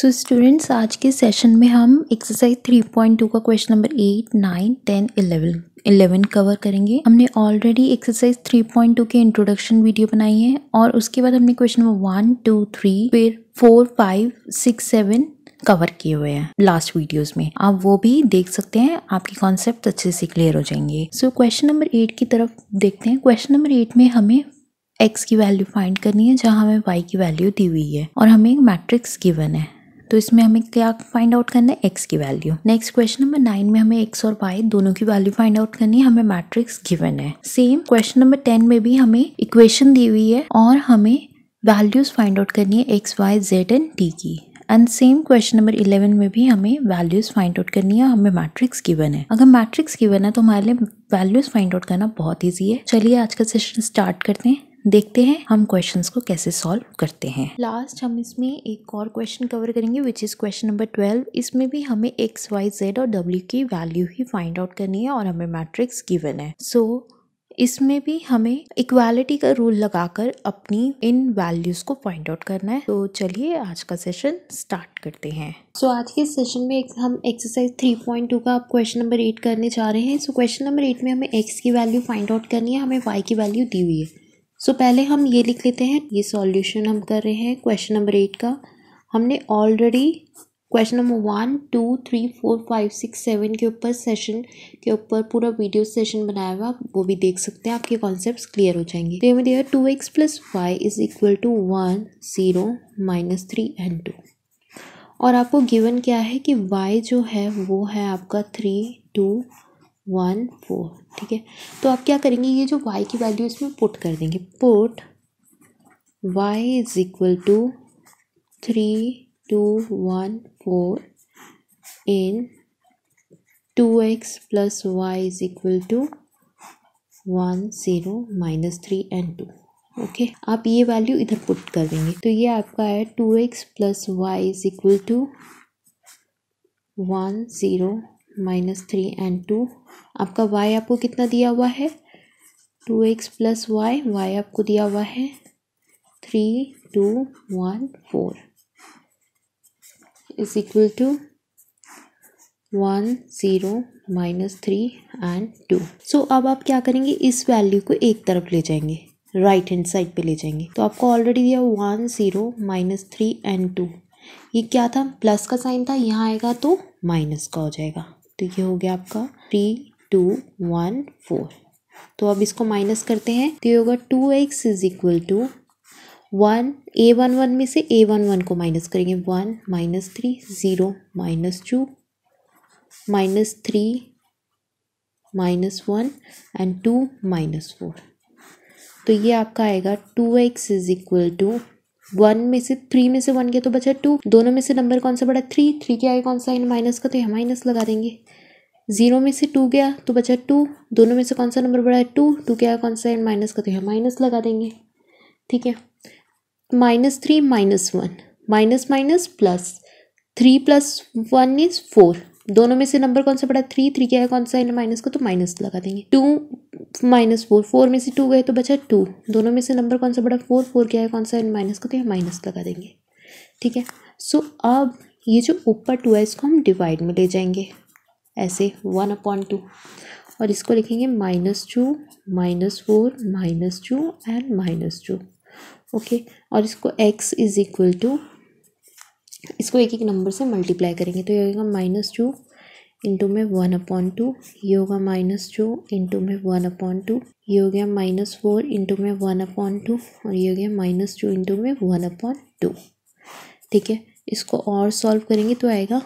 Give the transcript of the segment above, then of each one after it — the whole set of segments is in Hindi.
सो स्टूडेंट्स, आज के सेशन में हम एक्सरसाइज 3.2 का क्वेश्चन नंबर 8, 9, 10, 11 कवर करेंगे। हमने ऑलरेडी एक्सरसाइज 3.2 के इंट्रोडक्शन वीडियो बनाई है और उसके बाद हमने क्वेश्चन नंबर 1, 2, 3 फिर 4, 5, 6, 7 कवर किए हुए हैं लास्ट वीडियोस में। आप वो भी देख सकते हैं, आपके कॉन्सेप्ट अच्छे से क्लियर हो जाएंगे। सो क्वेश्चन नंबर 8 की तरफ देखते हैं। क्वेश्चन नंबर 8 में हमें x की वैल्यू फाइंड करनी है जहां हमें y की वैल्यू दी हुई है और हमें एक मैट्रिक्स गिवन है, तो इसमें हमें क्या फाइंड आउट करना है, x की वैल्यू। नेक्स्ट क्वेश्चन नंबर 9 में हमें x और y दोनों की वैल्यू फाइंड आउट करनी है, हमें मैट्रिक्स गिवन है। सेम क्वेश्चन नंबर 10 में भी हमें इक्वेशन दी हुई है और हमें वैल्यूज फाइंड आउट करनी है x, y, z and t की। एंड सेम क्वेश्चन नंबर 11 में भी हमें वैल्यूज फाइंड आउट करनी है, हमें मैट्रिक्स गिवन है। अगर मैट्रिक्स गिवन है तो हमारे लिए वैल्यूज फाइंड आउट करना बहुत ईजी है। चलिए आज का सेशन स्टार्ट करते हैं, देखते हैं हम क्वेश्चंस को कैसे सॉल्व करते हैं। लास्ट हम इसमें एक और क्वेश्चन कवर करेंगे विच इज क्वेश्चन नंबर 12। इसमें भी हमें x, y, z और w की वैल्यू ही फाइंड आउट करनी है और हमें मैट्रिक्स गिवन है। सो इसमें भी हमें इक्वालिटी का रूल लगाकर अपनी इन वैल्यूज को फाइंड आउट करना है। तो चलिए आज का सेशन स्टार्ट करते हैं। सो आज के सेशन में हम एक्सरसाइज 3.2 का क्वेश्चन नंबर 8 करने जा रहे हैं। सो क्वेश्चन नंबर 8 में हमें x की वैल्यू फाइंड आउट करनी है, हमें y की वैल्यू दी हुई है। सो पहले हम ये लिख लेते हैं, ये सॉल्यूशन हम कर रहे हैं क्वेश्चन नंबर 8 का। हमने ऑलरेडी क्वेश्चन नंबर 1, 2, 3, 4, 5, 6, 7 के ऊपर सेशन के ऊपर पूरा वीडियो सेशन बनाया हुआ, वो भी देख सकते हैं, आपके कॉन्सेप्ट्स क्लियर हो जाएंगे। तो हमें दिया 2x plus Y is equal to 1, 0, -3 and 2 और आपको गिवन क्या है कि y जो है वो है आपका 3, 2, 1, 4। ठीक है, तो आप क्या करेंगे, ये जो y की वैल्यू इसमें पुट कर देंगे। Put y is equal to 3, 2, 1, 4 in 2x plus Y is equal to 1, 0, -3 and 2। Okay, आप ये वैल्यू इधर पुट कर देंगे, तो ये आपका है 2x plus Y is equal to 1, 0, -3 and 2। आपका y आपको कितना दिया हुआ है, 2x प्लस वाई, y आपको दिया हुआ है 3, 2, 1, 4 इज इक्वल टू 1, 0, -3 एंड 2। सो अब आप क्या करेंगे, इस वैल्यू को एक तरफ ले जाएंगे, राइट हैंड साइड पे ले जाएंगे। तो आपको ऑलरेडी दिया 1, 0, -3 एंड 2। ये क्या था, प्लस का साइन था, यहाँ आएगा तो माइनस का हो जाएगा। तो ये हो गया आपका 3, 2, 1, 4। तो अब इसको माइनस करते हैं, तो ये होगा 2x is equal to 1, a11 में से a11 को माइनस करेंगे, 1, -3, 0, -2, -3, -1 एंड 2, -4। तो ये आपका आएगा 2x इज इक्वल टू 1 में से 3 में से 1 गया तो बचा 2, दोनों में से नंबर कौन सा बड़ा, 3 के आगे कौन सा है माइनस का, तो यहाँ माइनस लगा देंगे। 0 में से 2 गया तो बचा 2, दोनों में से कौन सा नंबर बड़ा है, 2 के आगे कौन सा है माइनस का, तो यहाँ माइनस लगा देंगे। ठीक है, -3, -1, माइनस माइनस प्लस, 3 + 1 इज 4, दोनों में से नंबर कौन सा बड़ा, 3 के आगे कौन सा है माइनस का, तो माइनस लगा देंगे। 2 - 4, 4 में से 2 गए तो बचा 2, दोनों में से नंबर कौन सा बड़ा, 4 के आगे कौन सा है माइनस का, तो यहाँ माइनस लगा देंगे। ठीक है, सो अब ये जो ऊपर 2 है इसको हम डिवाइड में ले जाएंगे ऐसे 1/2 और इसको लिखेंगे -2, -4, -2 एंड -2। ओके, और इसको x इज इक्वल टू, इसको एक एक नंबर से मल्टीप्लाई करेंगे, तो ये होगा -2 इंटू में 1/2, ये होगा -2 इंटू में 1/2, ये हो गया -4 इंटू में 1/2 और ये हो गया -2 इंटू में 1/2। ठीक है, इसको और सॉल्व करेंगे तो आएगा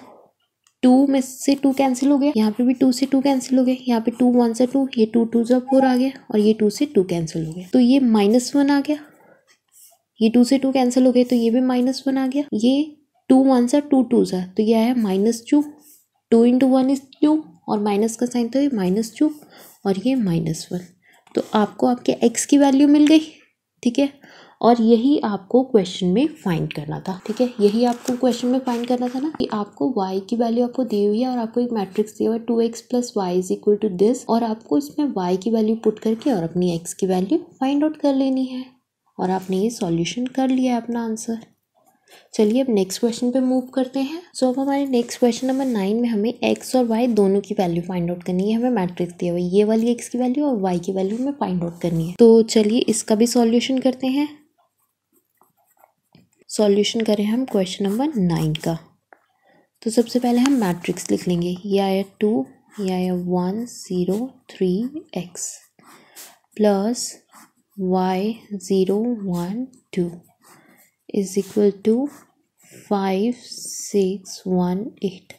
2 में से 2 कैंसिल हो गया, यहाँ पे भी 2 से 2 कैंसिल हो गया, यहाँ पे 2 1 से 2, ये 2 2 से 4 आ गया और ये 2 से 2 कैंसिल हो गया, तो ये -1 आ गया। ये 2 से 2 कैंसिल हो गए तो ये भी -1 आ गया, ये 2 1 से 2 2 सा, तो ये आया -2, 2 इंटू 1 इज 2 और माइनस का साइन तो ये -2 और ये -1। तो आपको आपके x की वैल्यू मिल गई। ठीक है, और यही आपको क्वेश्चन में फाइंड करना था। ठीक है, यही आपको क्वेश्चन में फाइंड करना था ना, कि आपको y की वैल्यू आपको दी हुई है और आपको एक मैट्रिक्स दिया हुआ है 2x plus Y is equal to this, और आपको इसमें y की वैल्यू पुट करके और अपनी x की वैल्यू फाइंड आउट कर लेनी है। और आपने ये सॉल्यूशन कर लिया है अपना आंसर। चलिए अब नेक्स्ट क्वेश्चन पे मूव करते हैं। सो अब हमारे नेक्स्ट क्वेश्चन नंबर 9 में हमें x और y दोनों की वैल्यू फाइंड आउट करनी है। हमें मैट्रिक्स दिया हुआ है, ये वाली x की वैल्यू और y की वैल्यू हमें फाइंड आउट करनी है। तो चलिए इसका भी सॉल्यूशन करते हैं। सॉल्यूशन करें हम क्वेश्चन नंबर 9 का। तो सबसे पहले हम मैट्रिक्स लिख लेंगे। ये आया 2, ये आया 1 0 3 x plus y 0 1 2 is equal to 5 6 1 8।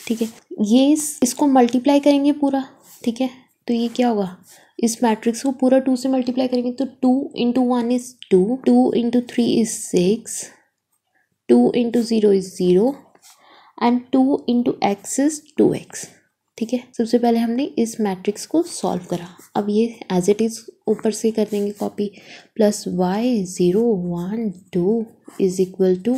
ठीक है, ये इसको मल्टीप्लाई करेंगे पूरा। ठीक है, तो ये क्या होगा, इस मैट्रिक्स को पूरा 2 से मल्टीप्लाई करेंगे तो 2 into 1 is 2, 2 into 3 is 6, 2 into 0 is 0 and 2 into x is 2x। ठीक है, सबसे पहले हमने इस मैट्रिक्स को सॉल्व करा। अब ये एज इट इज़ ऊपर से कर देंगे copy. Plus y 0 1 2 is equal to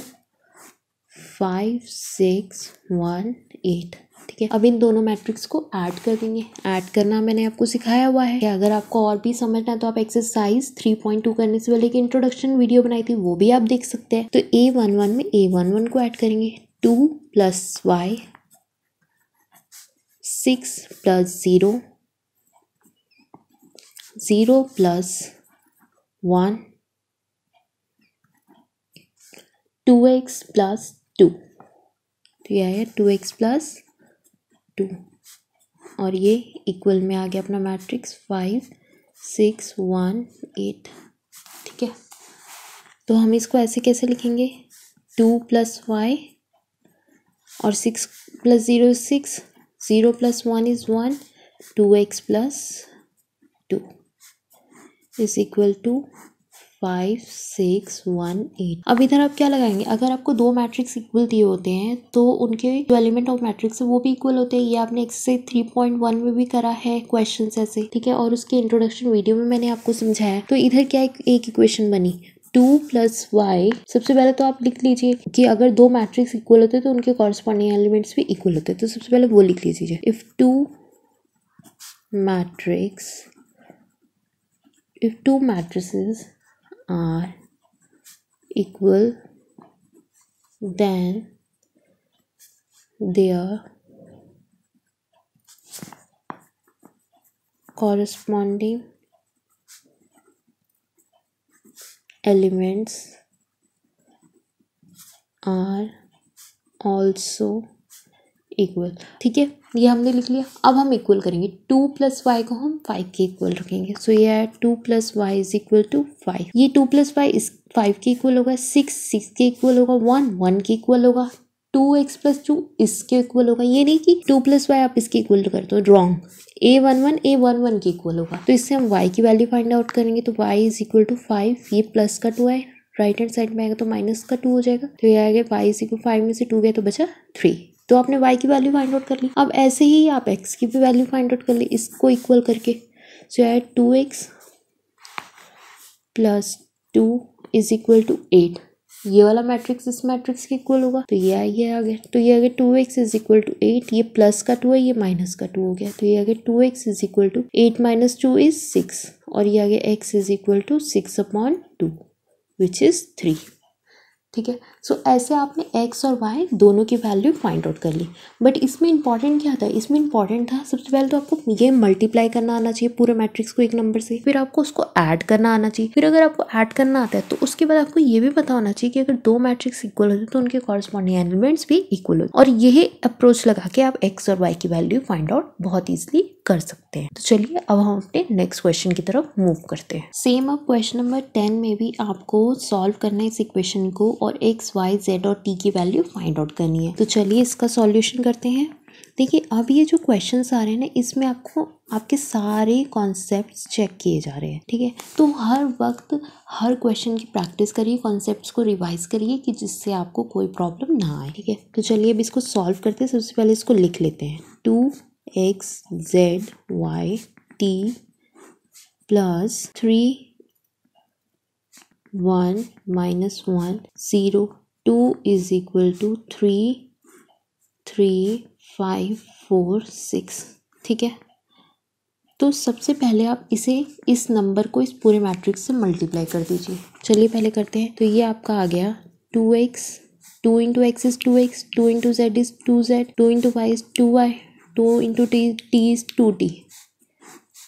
5 6 1 8। ठीक है, अब इन दोनों मैट्रिक्स को ऐड कर देंगे। ऐड करना मैंने आपको सिखाया हुआ है। अगर आपको और भी समझना है तो आप एक्सरसाइज 3.2 करने से पहले एक इंट्रोडक्शन वीडियो बनाई थी, वो भी आप देख सकते हैं। तो a11 में a11 को ऐड करेंगे। 2 plus y 6 plus 0 0 plus 1 2x plus 2। तो ये आया 2x प्लस 2 और ये इक्वल में आ गया अपना मैट्रिक्स 5 6 1 8। ठीक है, तो हम इसको ऐसे कैसे लिखेंगे, 2 प्लस y और 6 plus 0 6, 0 plus 1 is 1, 2x plus 2 is equal to 5 6 1 8। अब इधर आप क्या लगाएंगे, अगर आपको दो मैट्रिक्स इक्वल दिए होते हैं तो उनके जो एलिमेंट ऑफ मैट्रिक्स है वो भी इक्वल होते हैं। ये आपने एक्सरसाइज 3.1 में भी करा है क्वेश्चन ऐसे। ठीक है, और उसके इंट्रोडक्शन वीडियो में मैंने आपको समझाया। तो इधर क्या एक इक्वेशन बनी, 2 प्लस वाई। सबसे पहले तो आप लिख लीजिए कि अगर दो मैट्रिक्स इक्वल होते हैं तो उनके कॉरस्पॉन्डिंग एलिमेंट्स भी इक्वल होते हैं। तो सबसे पहले वो लिख लीजिए, if two matrices are equal then their corresponding elements are also equal. ठीक है, ये हमने लिख लिया। अब हम इक्वल करेंगे, 2 प्लस वाई को हम 5 के इक्वल रखेंगे। सो ये है 2 plus Y is equal to 5। ये 2 प्लस वाई इस 5 के इक्वल होगा, 6 के इक्वल होगा, 1 के इक्वल होगा, 2x प्लस 2 इसके इक्वल होगा। ये नहीं कि 2 प्लस वाई आप इसके इक्वल कर दो, रॉन्ग। a11 के इक्वल होगा। तो इससे हम y की वैल्यू फाइंड आउट करेंगे। तो y इज इक्वल टू 5, ये प्लस का 2 है, राइट हैंड साइड में आएगा तो माइनस का 2 हो जाएगा। तो ये आएगा y इज इक्वल 5 में से 2 गया तो बचा 3। तो आपने y की वैल्यू फाइंड आउट कर ली। अब ऐसे ही आप x की भी वैल्यू फाइंड आउट कर ली, इसको इक्वल करके। सो ये 2x plus 2 is equal to 8। ये वाला मैट्रिक्स इस मैट्रिक्स के इक्वल होगा। तो ये आ गया। तो ये आ गया 2x इज इक्वल टू 8। ये प्लस का 2 है, ये माइनस का 2 हो गया। तो ये आ गया 2x is equal to 8 minus 2 is 6 और ये आ गया x is equal to 6/2 which is 3। ठीक है, सो ऐसे आपने x और y दोनों की वैल्यू फाइंड आउट कर ली। बट इसमें इंपॉर्टेंट क्या था, इसमें इंपॉर्टेंट था सबसे पहले तो आपको ये मल्टीप्लाई करना आना चाहिए पूरे मैट्रिक्स को एक नंबर से, फिर आपको उसको ऐड करना आना चाहिए। फिर अगर आपको ऐड करना आता है तो उसके बाद आपको ये भी पता होना चाहिए कि अगर दो मैट्रिक्स इक्वल होते तो उनके कॉरस्पॉन्डिंग एलिमेंट्स भी इक्वल होते। और यही अप्रोच लगा के आप x और y की वैल्यू फाइंड आउट बहुत ईजिली कर सकते हैं। तो चलिए अब हम अपने नेक्स्ट क्वेश्चन की तरफ मूव करते हैं। सेम अब क्वेश्चन नंबर 10 में भी आपको सॉल्व करना है इस इक्वेशन को और x y z और t की वैल्यू फाइंड आउट करनी है। तो चलिए इसका सॉल्यूशन करते हैं। देखिए अब ये जो क्वेश्चंस आ रहे हैं ना, इसमें आपको आपके सारे कॉन्सेप्ट्स चेक किए जा रहे हैं। ठीक है, तो हर वक्त हर क्वेश्चन की प्रैक्टिस करिए, कॉन्सेप्ट्स को रिवाइज करिए कि जिससे आपको कोई प्रॉब्लम ना आए। ठीक है, तो चलिए अब इसको सॉल्व करते हैं। सबसे पहले इसको लिख लेते हैं, 2x z y t plus 3 1 minus 1 0 2 is equal to 3 3 5 4 6। ठीक है, तो सबसे पहले आप इस नंबर को इस पूरे मैट्रिक्स से मल्टीप्लाई कर दीजिए। चलिए पहले करते हैं। तो ये आपका आ गया 2x, 2 into x is 2x, 2 into z is 2z, 2 into y is 2y, 2 into t is 2t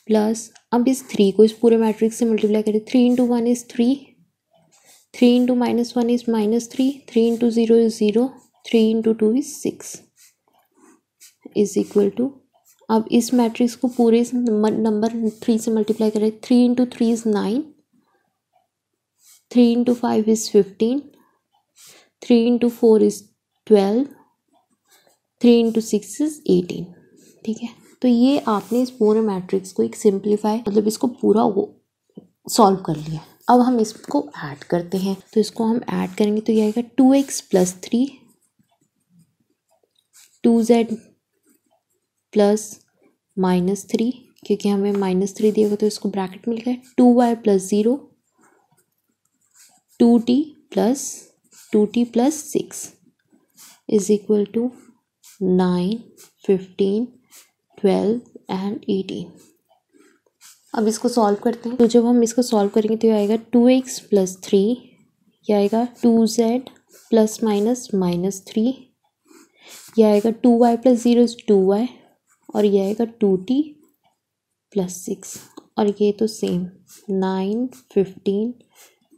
plus अब इस 3 को इस पूरे मैट्रिक्स से मल्टीप्लाई करें, 3 into 1 is 3, 3 into -1 is -3, 3 into 0 is 0, 3 into 2 is 6 is equal to, अब इस मैट्रिक्स को पूरे नंबर 3 से मल्टीप्लाई करें, 3 into 3 is 9, 3 into 5 is 15, 3 into 4 is 12, 3 into 6 is 18। ठीक है, तो ये आपने इस पूरे मैट्रिक्स को एक सिंप्लीफाई मतलब इसको पूरा सॉल्व कर लिया। अब हम इसको ऐड करते हैं, तो इसको हम ऐड करेंगे तो ये आएगा 2x + 3, 2z प्लस -3, क्योंकि हमें -3 दिया हुआ तो इसको ब्रैकेट में लिखा है, 2y + 0, 2t + 6 is equal to 9, 15, 12 and 18। अब इसको सॉल्व करते हैं, तो जब हम इसको सॉल्व करेंगे तो ये आएगा 2x + 3, ये आएगा 2z प्लस -3, ये आएगा 2y + 0 इज 2y, और ये आएगा 2t + 6, और ये तो सेम 9, 15,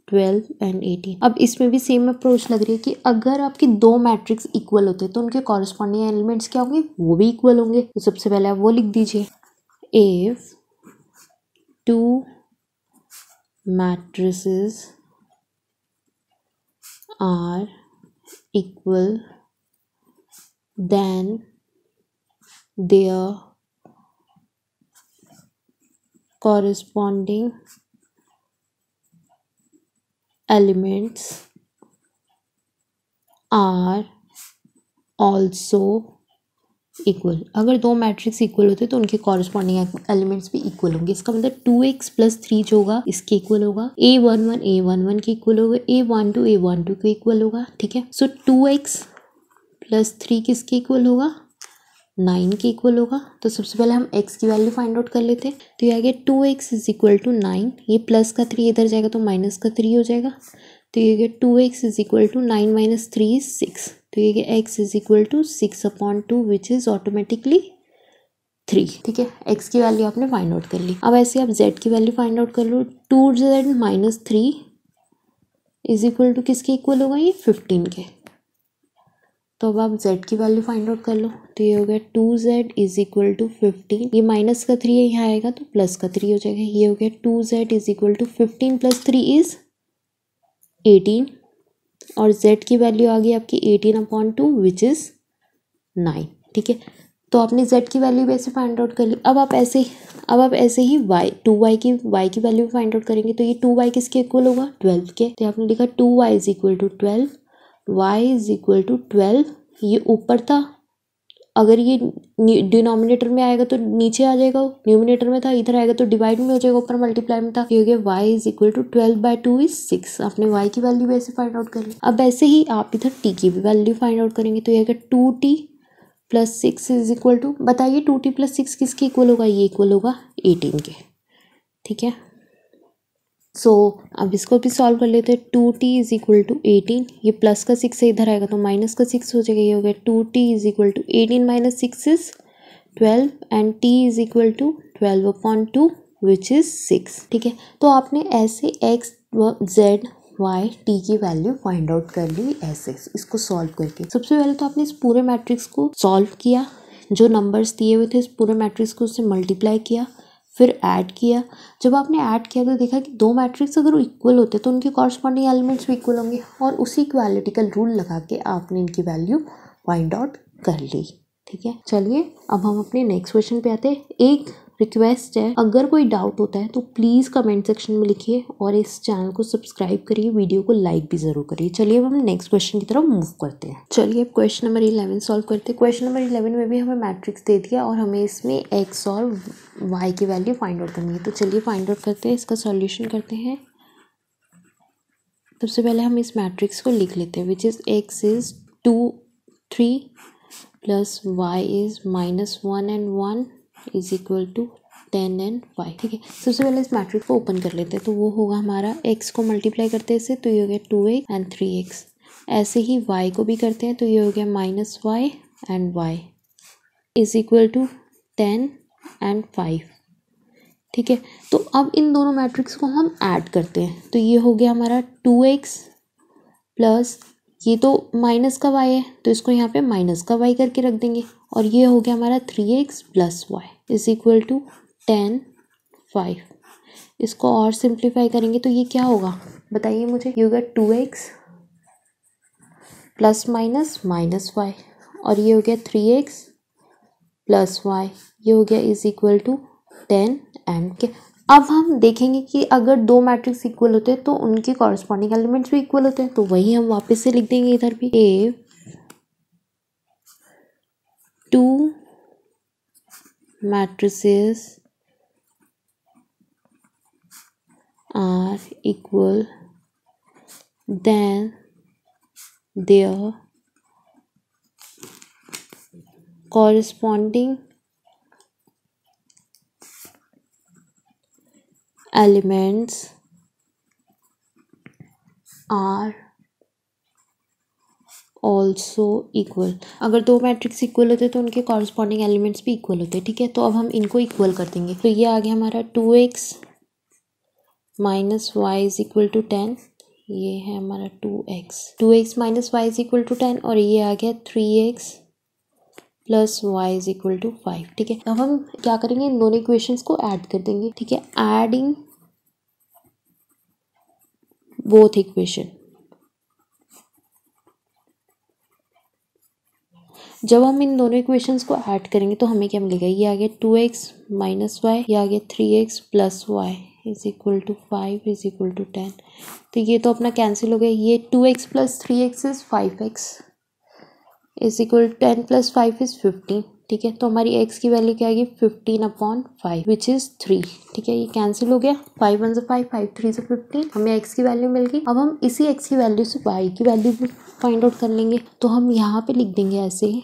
12 एंड 18। अब इसमें भी सेम अप्रोच लग रही है कि अगर आपके दो मैट्रिक्स इक्वल होते हैं तो उनके कॉरस्पॉन्डिंग एलिमेंट्स क्या होंगे, वो भी इक्वल होंगे। तो सबसे पहले आप वो लिख दीजिए, if 2 matrices are equal then their corresponding elements are also equal. अगर दो मैट्रिक्स इक्वल होते तो उनके कॉरस्पॉन्डिंग एलिमेंट्स भी इक्वल होंगे। इसका मतलब 2x + 3 जो होगा इसके इक्वल होगा, a11 के इक्वल होगा, a12 के इक्वल होगा। ठीक है, सो 2x + 3 किसके इक्वल होगा, 9 के इक्वल होगा। तो सबसे पहले हम x की वैल्यू फाइंड आउट कर लेते हैं, तो ये आ गया 2x = 9, ये प्लस का 3 इधर जाएगा तो माइनस का 3 हो जाएगा, तो ये गया 2x = 9 - 3 is 6, तो ये गया x = 6/2 विच इज ऑटोमेटिकली 3। ठीक है, x की वैल्यू आपने फाइंड आउट कर ली। अब ऐसे आप z की वैल्यू फाइंड आउट कर लो, 2z - 3 इज इक्वल टू किसके इक्वल होगा, ये 15 के। तो अब आप z की वैल्यू फाइंड आउट कर लो, तो ये हो गया 2z = 15, ये माइनस का 3 है यहाँ आएगा तो प्लस का 3 हो जाएगा, ये हो गया 2z = 15 + 3 इज 18, और z की वैल्यू आ गई आपकी 18/2 विच इज 9। ठीक है, तो आपने z की वैल्यू वैसे फाइंड आउट कर ली। अब आप ऐसे ही y की वैल्यू फाइंड आउट करेंगे, तो ये 2y किसके इक्वल होगा, 12 के। तो आपने लिखा 2y = 12, y = 12, ये ऊपर था, अगर ये डिनोमिनेटर में आएगा तो नीचे आ जाएगा, न्यूमिनेटर में था इधर आएगा तो डिवाइड में हो जाएगा, ऊपर मल्टीप्लाई में था, ये हो गया y = 12/2 इज 6। आपने y की वैल्यू वैसे फाइंड आउट कर ली। अब ऐसे ही आप इधर t की भी वैल्यू फाइंड आउट करेंगे, तो ये आएगा 2t + 6 इज इक्वल टू, बताइए 2t + 6 किसके इक्वल होगा, ये इक्वल होगा 18 के। ठीक है, सो अब इसको भी सॉल्व कर लेते हैं, 2t = 18, ये प्लस का 6 से इधर आएगा तो माइनस का 6 हो जाएगा, ये हो गया 2t = 18 - 6 is 12 and t = 12/2 which is 6। ठीक है, तो आपने ऐसे x z y t की वैल्यू फाइंड आउट कर ली ऐसे इसको सॉल्व करके। सबसे पहले तो आपने इस पूरे मैट्रिक्स को सॉल्व किया, जो नंबर्स दिए हुए थे इस पूरे मैट्रिक्स को उससे मल्टीप्लाई किया, फिर ऐड किया। जब आपने ऐड किया तो देखा कि दो मैट्रिक्स अगर इक्वल होते तो उनके कॉरस्पॉन्डिंग एलिमेंट्स भी इक्वल होंगे, और उसी इक्वालिटी का रूल लगा के आपने इनकी वैल्यू फाइंड आउट कर ली। ठीक है, चलिए अब हम अपने नेक्स्ट क्वेश्चन पे आते हैं। एक रिक्वेस्ट है, अगर कोई डाउट होता है तो प्लीज़ कमेंट सेक्शन में लिखिए, और इस चैनल को सब्सक्राइब करिए, वीडियो को लाइक भी ज़रूर करिए। चलिए अब हम नेक्स्ट क्वेश्चन की तरफ मूव करते हैं। चलिए अब क्वेश्चन नंबर 11 सॉल्व करते हैं। क्वेश्चन नंबर 11 में भी हमें मैट्रिक्स दे दिया और हमें इसमें x और y की वैल्यू फाइंड आउट करनी है। तो चलिए फाइंड आउट करते हैं, इसका सॉल्यूशन करते हैं। सबसे पहले हम इस मैट्रिक्स को लिख लेते हैं, which is x is 2 3 plus y is -1 and 1 is equal to 10 and 5। ठीक है, सबसे पहले इस मैट्रिक्स को ओपन कर लेते हैं, तो वो होगा हमारा x को मल्टीप्लाई करते हैं इससे, तो ये हो गया 2x and 3x ऐसे ही y को भी करते हैं, तो ये हो गया -y and y is equal to 10 and 5। ठीक है, तो अब इन दोनों मैट्रिक्स को हम ऐड करते हैं, तो ये हो गया हमारा 2x प्लस ये तो माइनस का y है तो इसको यहाँ पे माइनस का y करके रख देंगे, और ये हो गया हमारा 3x plus Y is equal to 10 5। इसको और सिंप्लीफाई करेंगे तो ये क्या होगा बताइए मुझे। ये होगा 2x plus minus minus Y, और ये हो गया 3x प्लस वाई, ये हो गया इज इक्वल टू 10 एंड के। अब हम देखेंगे कि अगर दो मैट्रिक्स इक्वल होते हैं तो उनके कॉरस्पॉन्डिंग एलिमेंट्स भी इक्वल होते हैं, तो वही हम वापस से लिख देंगे इधर भी। If two matrices are equal then their corresponding elements are also equal। अगर दो मैट्रिक्स इक्वल होते तो उनके कॉरस्पॉन्डिंग एलिमेंट्स भी इक्वल होते। ठीक है, तो अब हम इनको इक्वल कर देंगे, तो ये आ गया हमारा 2x minus y is equal to 10, ये है हमारा 2x minus y is equal to 10, और ये आ गया 3x plus Y is equal to 5। ठीक है, अब हम क्या करेंगे, इन दोनों इक्वेशंस को ऐड कर देंगे। ठीक है, एडिंग बोथ इक्वेशन। जब हम इन दोनों इक्वेशंस को ऐड करेंगे तो हमें क्या मिलेगा, ये आ गया 2x माइनस वाई, ये आ गया 3x plus Y is equal to 5 is equal to 10। तो ये तो अपना कैंसिल हो गया, ये 2x plus 3x is 5x is equal 10 plus 5 is 15। ठीक है, तो हमारी x की वैल्यू क्या आएगी 15/5 विच इज 3। ठीक है, ये कैंसिल हो गया, 5 1 5 5 3 15, हमें x की वैल्यू मिल गई। अब हम इसी x की वैल्यू से y की वैल्यू भी फाइंड आउट कर लेंगे, तो हम यहाँ पे लिख देंगे ऐसे ही,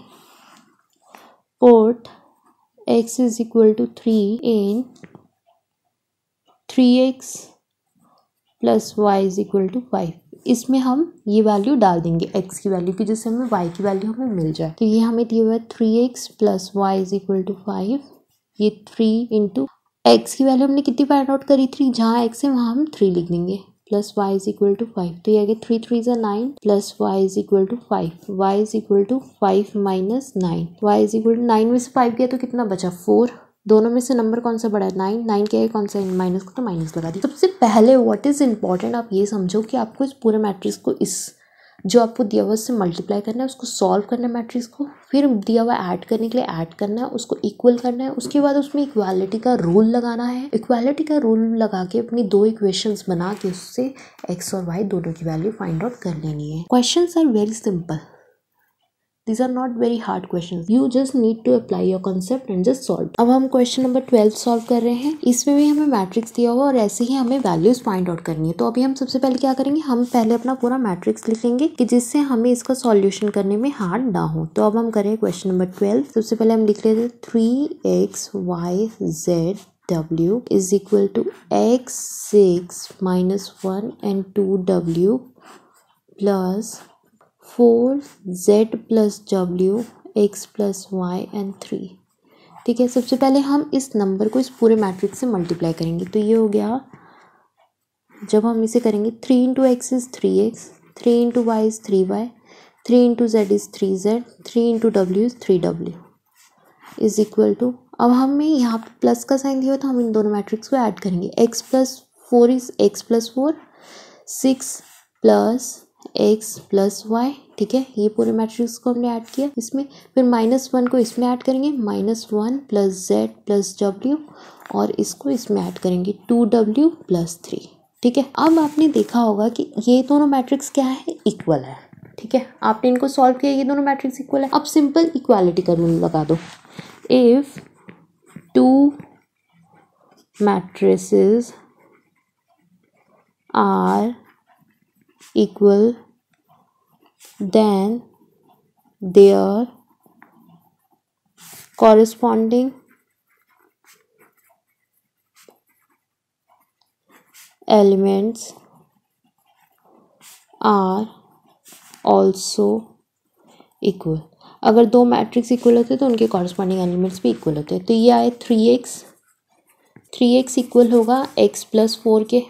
put x is equal to 3 in 3x plus Y is equal to 5। इसमें हम ये वैल्यू डाल देंगे x की वैल्यू की, जिससे हमें y की वैल्यू हमें मिल जाए। तो ये हमें दिया हुआ है 3x plus Y is equal to 5, ये 3 इंटू x की वैल्यू हमने कितनी फाइंड आउट करी थी, जहाँ x है वहाँ हम 3 लिख देंगे, plus Y is equal to 5। तो ये आ गया 3 3 ज़ा 9 plus Y is equal to 5, y is equal to 5 minus 9, y is equal to 9 में से 5 गया तो कितना बचा 4। दोनों में से नंबर कौन सा बड़ा है 9, 9 क्या है कौन सा माइनस को, तो माइनस लगा दी। सबसे पहले व्हाट इज इम्पोर्टेंट आप ये समझो कि आपको इस पूरे मैट्रिक्स को इस जो आपको दिया हुआ से मल्टीप्लाई करना है, उसको सॉल्व करना है मैट्रिक्स को, फिर दिया हुआ ऐड करने के लिए ऐड करना है, उसको इक्वल करना है, उसके बाद उसमें इक्वालिटी का रूल लगाना है। इक्वालिटी का रूल लगा के अपनी दो इक्वेशंस बना के उससे x और y दोनों की वैल्यू फाइंड आउट कर लेनी है। Questions are very simple, These are not very hard questions. You just need to apply your concept and just solve. अब हम क्वेश्चन नंबर 12 सॉल्व कर रहे हैं। इसमें भी हमें मैट्रिक्स दिया हुआ और ऐसे ही हमें वैल्यूज फाइंड आउट करनी है। तो अभी हम सबसे पहले क्या करेंगे, हम पहले अपना पूरा मैट्रिक्स लिखेंगे कि जिससे हमें इसका सॉल्यूशन करने में हार्ड ना हो। तो अब हम करें क्वेश्चन नंबर 12। सबसे पहले हम लिख लेते 3x y z w is equal to x6 minus 1 and 2w plus 4z plus w x plus y and 3। ठीक है, सबसे पहले हम इस नंबर को इस पूरे मैट्रिक्स से मल्टीप्लाई करेंगे, तो ये हो गया, जब हम इसे करेंगे 3 into x is 3x, 3 into y is 3y, 3 into z is 3z, 3 into डब्ल्यू is 3w is equal to, अब हमें यहाँ पे प्लस का साइन दिया तो हम इन दोनों मैट्रिक्स को ऐड करेंगे, x plus 4 is x plus 4, 6 plus x plus y. ठीक है, ये पूरे मैट्रिक्स को हमने ऐड किया इसमें, फिर -1 को इसमें ऐड करेंगे, -1 प्लस z प्लस w, और इसको इसमें ऐड करेंगे 2w प्लस 3। ठीक है, अब आपने देखा होगा कि ये दोनों मैट्रिक्स क्या है, इक्वल है। ठीक है, आपने इनको सॉल्व किया, ये दोनों मैट्रिक्स इक्वल है। अब सिंपल इक्वालिटी का रूल लगा दो, if two matrices are equal then their corresponding elements are also equal. अगर दो मैट्रिक्स इक्वल होते हैं तो उनके कॉरस्पॉन्डिंग एलिमेंट्स भी इक्वल होते हैं। तो ये आए 3x इक्वल होगा x प्लस 4 के,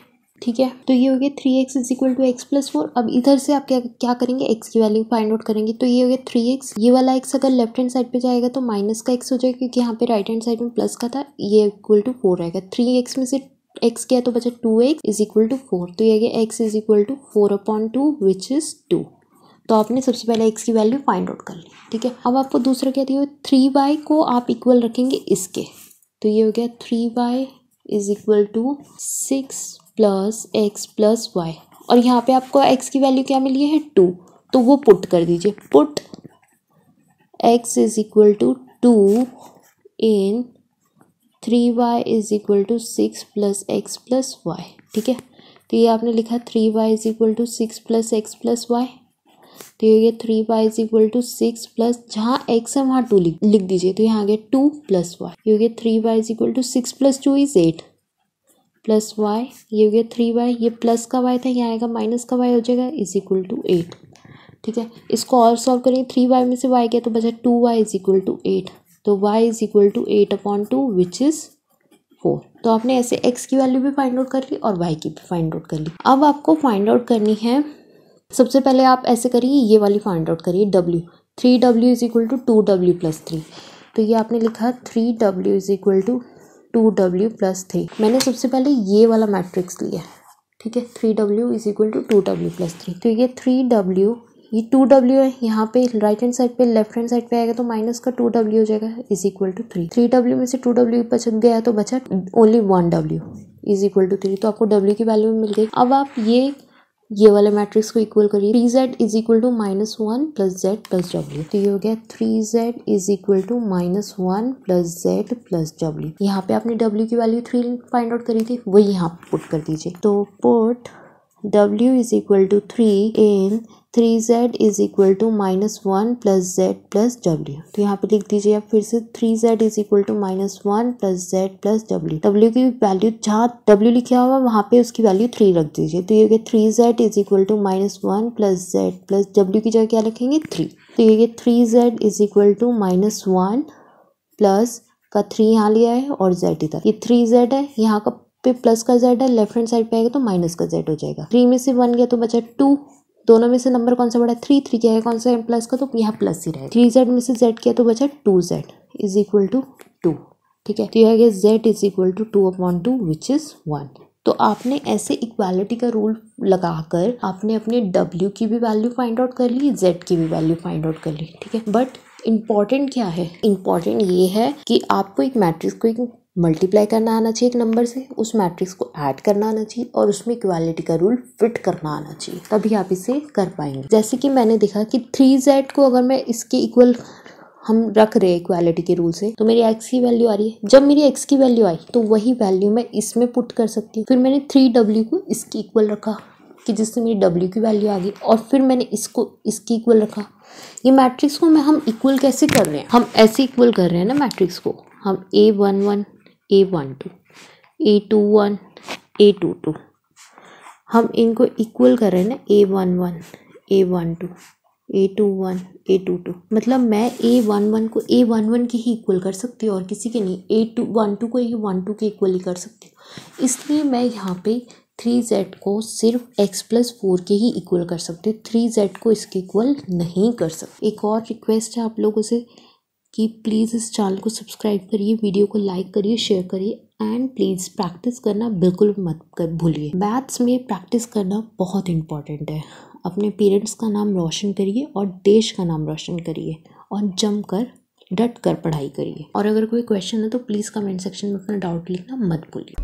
ठीक है। तो ये हो गया 3x is equal to x plus 4। अब इधर से आप क्या करेंगे, x की वैल्यू फाइंड आउट करेंगे। तो ये हो गया 3x, ये वाला x अगर लेफ्ट हैंड साइड पे जाएगा तो माइनस का x हो जाएगा, क्योंकि यहाँ पे राइट हैंड साइड में प्लस का था। ये इक्वल टू 4 रहेगा। 3x में से x गया तो बचा 2x इज इक्वल टू 4। तो ये गया x is equal to 4/2 which is 2। तो आपने सबसे पहले x की वैल्यू फाइंड आउट कर ली, ठीक है। अब आपको दूसरा क्या दिया, 3y को आप इक्वल रखेंगे इसके। तो ये हो गया 3y is equal to 6 plus x plus y. और यहाँ पे आपको x की वैल्यू क्या मिली है, 2। तो वो पुट कर दीजिए, put x is equal to 2 in 3y is equal to 6 plus x plus y, ठीक है। तो ये आपने लिखा 3y is equal to 6 plus x plus y. तो ये 3y is equal to 6 plus, जहाँ x है वहाँ 2 लिख दीजिए। तो यहाँ आ गया 2 प्लस वाई। ये हो गया 3y is equal to 6 plus 2 is 8 plus y. ये हो गया 3y, ये प्लस का y था, यहाँ आएगा माइनस का y हो जाएगा इज इक्वल टू 8, ठीक है। इसको और सॉल्व करेंगे, 3y में से y गया तो बचा 2y इज इक्वल टू 8। तो y is equal to 8/2 which is 4। तो आपने ऐसे x की वैल्यू भी फाइंड आउट कर ली और y की भी फाइंड आउट कर ली। अब आपको फाइंड आउट करनी है, सबसे पहले आप ऐसे करिए, ये वाली फाइंड आउट करिए w। 3w is equal to 2w plus 3। तो ये आपने लिखा 3w is equal to 2w plus 3। मैंने सबसे पहले ये वाला मैट्रिक्स लिया, ठीक है। 3w is equal to 2w plus 3। तो ये 3w, ये 2w है, यहाँ पे राइट हैंड साइड पे लेफ्ट हैंड साइड पे आएगा तो माइनस का 2w हो जाएगा इज इक्वल टू 3। 3w में से 2w बच गया तो बचा only 1w is equal to 3। तो आपको w की वैल्यू मिल गई। अब आप ये वाले मैट्रिक्स को इक्वल करिए। 3z is equal to -1 plus z plus w। तो ये हो गया 3z is equal to -1 plus z plus w। यहाँ पे आपने w की वैल्यू 3 फाइंड आउट करी थी, वही यहाँ पुट कर दीजिए। तो put w is equal to 3 in 3z is equal to -1 plus z plus w। तो यहाँ पे लिख दीजिए आप फिर से 3z is equal to -1 plus z plus w। w की वैल्यू जहाँ w लिखा हुआ वहाँ पे उसकी वैल्यू 3 रख दीजिए। तो ये गया 3z is equal to -1 plus z plus w की जगह क्या लिखेंगे 3। तो ये गया 3z is equal to -1 plus का 3 यहाँ लिया है और z इधर, ये 3z है, यहाँ का पे प्लस का z है, लेफ्ट हैंड साइड पे आएगा तो माइनस का z हो जाएगा। 3 में से 1 गया तो बचा 2। दोनों में से नंबर कौन सा बड़ा है, 3 क्या है, कौन सा है प्लस का, तो यहाँ प्लस ही रहेगा। 3z में से z किया तो बचा 2z इज इक्वल टू 2, ठीक है। तो यह गया z is equal to 2/2 which is 1। तो आपने ऐसे इक्वालिटी का रूल लगाकर आपने अपने w की भी वैल्यू फाइंड आउट कर ली, z की भी वैल्यू फाइंड आउट कर ली, ठीक है। बट इम्पॉर्टेंट क्या है, इम्पॉर्टेंट ये है कि आपको एक मैट्रिक्स को एक मल्टीप्लाई करना आना चाहिए एक नंबर से, उस मैट्रिक्स को ऐड करना आना चाहिए और उसमें इक्वालिटी का रूल फिट करना आना चाहिए, तभी आप इसे कर पाएंगे। जैसे कि मैंने देखा कि 3z को अगर मैं इसके इक्वल हम रख रहे हैं इक्वालिटी के रूल से, तो मेरी x की वैल्यू आ रही है। जब मेरी x की वैल्यू आई तो वही वैल्यू मैं इसमें पुट कर सकती हूँ। फिर मैंने 3w को इसके इक्वल रखा कि जिससे मेरी w की वैल्यू आ गई, और फिर मैंने इसको इसकी इक्वल रखा। ये मैट्रिक्स को हम इक्वल कैसे कर रहे हैं, हम ऐसे इक्वल कर रहे हैं ना मैट्रिक्स को, हम a11 a12 a21 a22 हम इनको इक्वल कर रहे हैं ना, a11 a12 a21 a22। मतलब मैं a11 को a11 के ही इक्वल कर सकती हूँ और किसी के नहीं, a12 को a12 के इक्वल ही कर सकती हूँ। इसलिए मैं यहाँ पे 3z को सिर्फ x प्लस 4 के ही इक्वल कर सकती हूँ, 3z को इसके इक्वल नहीं कर सकती। एक और रिक्वेस्ट है आप लोगों से कि प्लीज़ इस चैनल को सब्सक्राइब करिए, वीडियो को लाइक करिए, शेयर करिए एंड प्लीज़ प्रैक्टिस करना बिल्कुल मत भूलिए। मैथ्स में प्रैक्टिस करना बहुत इम्पॉर्टेंट है। अपने पेरेंट्स का नाम रोशन करिए और देश का नाम रोशन करिए और जमकर डट कर पढ़ाई करिए। और अगर कोई क्वेश्चन है तो प्लीज़ कमेंट सेक्शन में अपना डाउट लिखना मत भूलिए।